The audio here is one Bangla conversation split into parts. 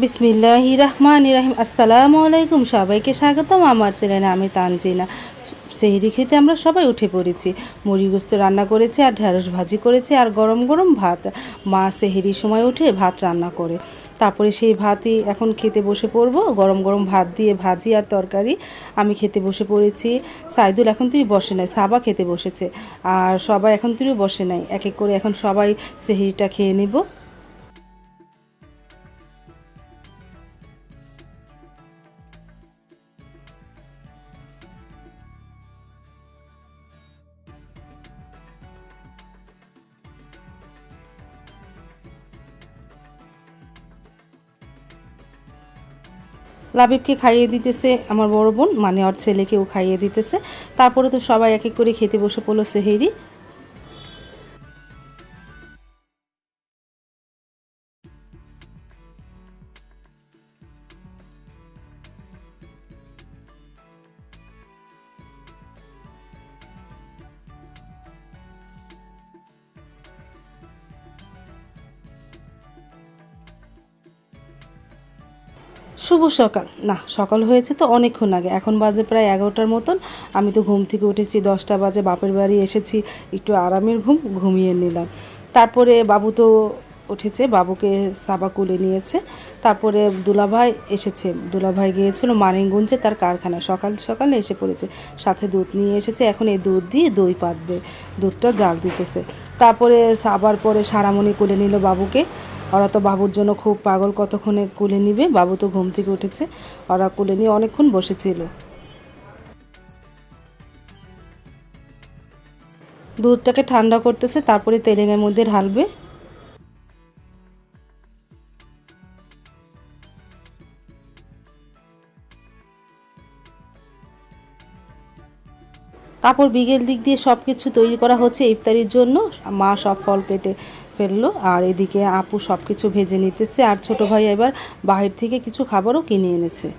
বিসমিল্লাহির রহমানির রহিম। আসসালামু আলাইকুম, সবাইকে স্বাগতম আমার চ্যানেলে। আমি তানজিনা। সেহরি খেতে আমরা সবাই উঠে পড়েছি। মুড়ি গোস্ত রান্না করেছি আর ঢেঁড়স ভাজি করেছি আর গরম গরম ভাত। মা সেহরির সময় উঠে ভাত রান্না করে, তারপরে সেই ভাতই এখন খেতে বসে পড়বো। গরম গরম ভাত দিয়ে ভাজি আর তরকারি আমি খেতে বসে পড়েছি। সাইদুল এখন তুই বসে নাই, সাবা খেতে বসেছে, আর সবাই এখন তুইও বসে নাই। এক এক করে এখন সবাই সেহরিটা খেয়ে নিব। লাবিবকে খাইয়ে দিতেছে আমার বড় বোন, মানে ওর ছেলেকেও খাইয়ে দিতেছে। তারপরে তো সবাই এক এক করে খেতে বসে পড়লো সেহেরি। শুভ সকাল না, সকাল হয়েছে তো অনেকক্ষণ আগে, এখন বাজে প্রায় 11টার মতন। আমি তো ঘুম থেকে উঠেছি 10টা বাজে, বাপের বাড়ি এসেছি, একটু আরামের ঘুম ঘুমিয়ে নিলাম। তারপরে বাবু তো উঠেছে, বাবুকে সাবা কুলে নিয়েছে। তারপরে দুলাভাই এসেছে, দুলাভাই গিয়েছিল মানিকগঞ্জে তার কারখানা, সকাল সকালে এসে পড়েছে, সাথে দুধ নিয়ে এসেছে। এখন এই দুধ দিয়ে দই পাতবে, দুধটা জাল দিতেছে। তারপরে সাবার পরে সারামণি কুলে নিল বাবুকে। ওরা তো বাবুর জন্য খুব পাগল, কতক্ষণে কুলে নিবে। বাবু তো ঘুম থেকে উঠেছে, ওরা কুলে নিয়ে অনেকক্ষণ বসেছিল। দুধটাকে ঠান্ডা করতেছে, তারপরে তেলেঙ্গের মধ্যে ঢালবে। তারপর বিকেল দিক দিয়ে সব কিছু তৈরি করা হচ্ছে ইফতারির জন্য। মা সব ফল কেটে ফেললো, আর এদিকে আপু সব কিছু ভেজে নিতেছে, আর ছোট ভাই এবার বাহির থেকে কিছু খাবারও কিনে এনেছে।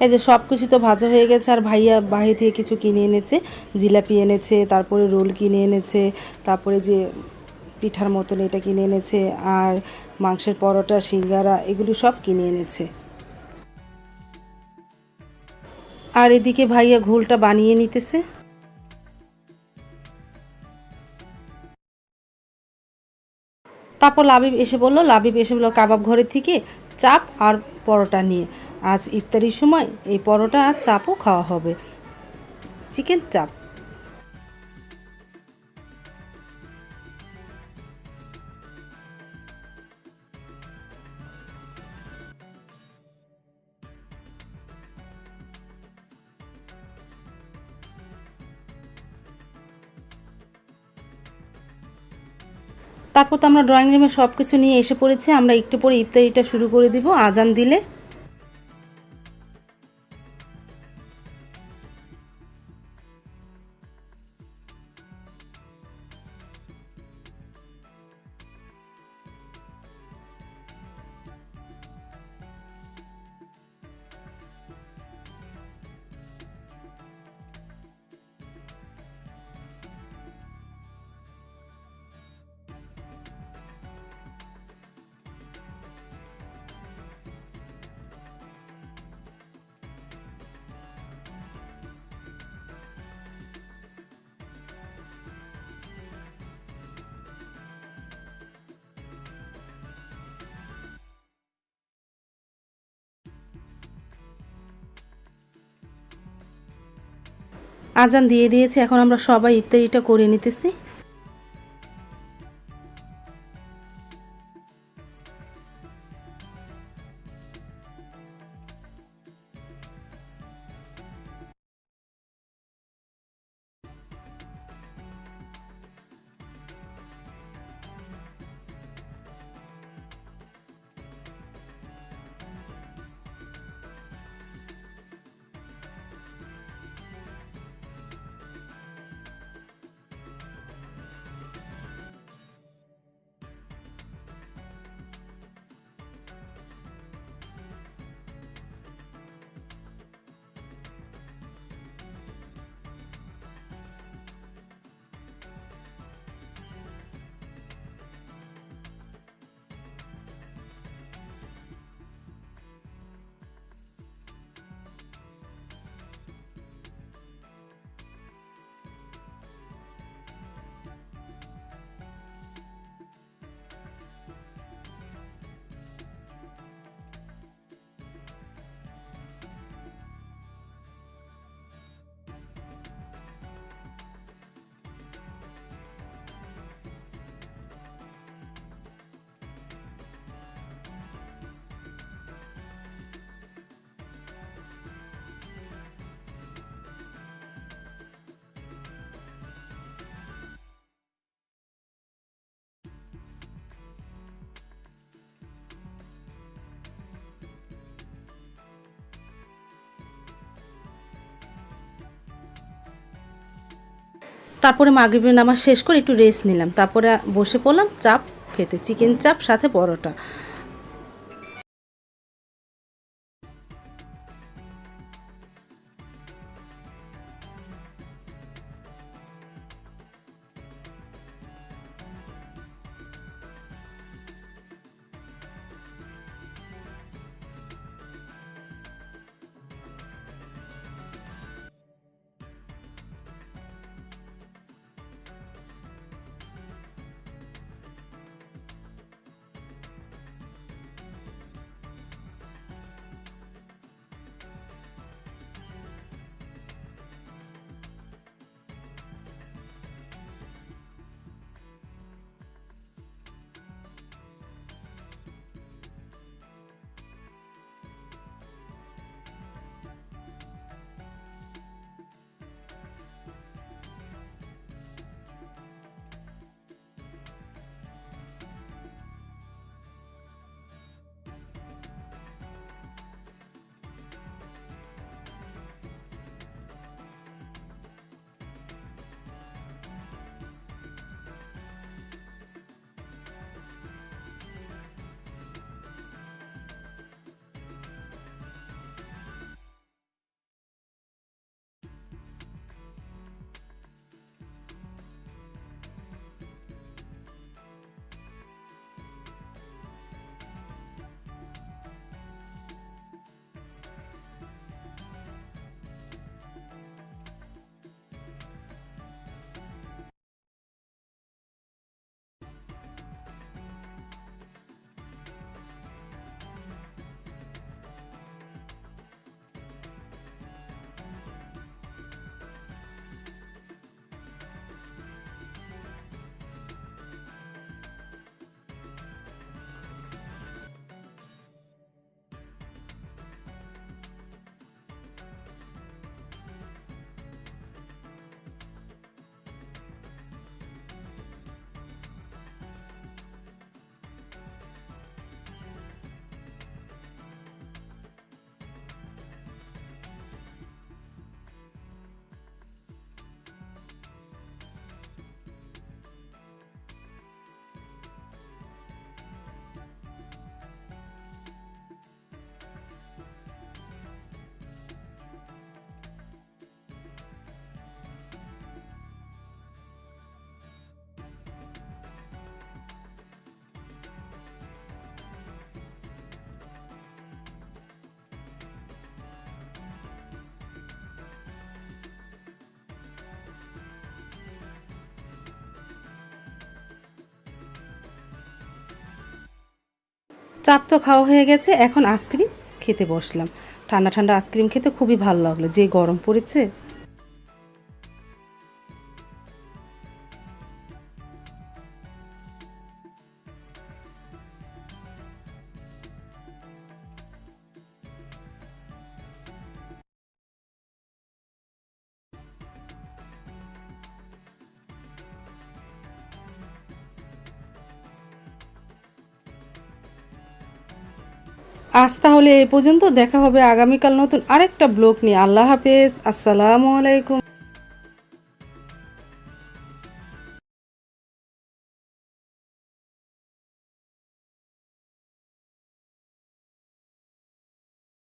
এই যে সব কিছু তো ভাজা হয়ে গেছে, আর ভাইয়া বাইরে থেকে কিছু কিনে এনেছে, জিলাপি এনেছে, তারপরে রোল কিনে এনেছে, তারপরে যে পিঠার মতন এটা কিনে এনেছে, আর মাংসের পরোটা, সিঙ্গারা, এগুলো সব কিনে এনেছে। আর এদিকে ভাইয়া ঘোলটা বানিয়ে নিতেছে। তারপর লাবিব এসে বললো কাবাব ঘরের থেকে চাপ আর পরোটা নিয়ে। আজ ইফতারির সময় এই পরোটা আর চাপও খাওয়া হবে, চিকেন চাপ। তারপর তো আমরা ড্রয়িং রুমে সব কিছু নিয়ে এসে পড়েছি। আমরা একটু পরে ইফতারিটা শুরু করে দিব আজান দিলে। আজান দিয়ে দিয়েছে, এখন আমরা সবাই ইফতারিটা করে নিতেছি। তারপরে মাগরিবের নামাজ শেষ করে একটু রেস্ট নিলাম, তারপরে বসে পড়লাম চাপ খেতে, চিকেন চাপ সাথে পরোটা। চাপ তো খাওয়া হয়ে গেছে, এখন আইসক্রিম খেতে বসলাম। ঠান্ডা ঠান্ডা আইসক্রিম খেতে খুবই ভালো লাগলো, যে গরম পড়েছে। আজ তাহলে এই পর্যন্ত, দেখা হবে আগামীকাল নতুন আরেকটা ব্লগ নিয়ে। আল্লাহ হাফেজ, আসসালামু আলাইকুম।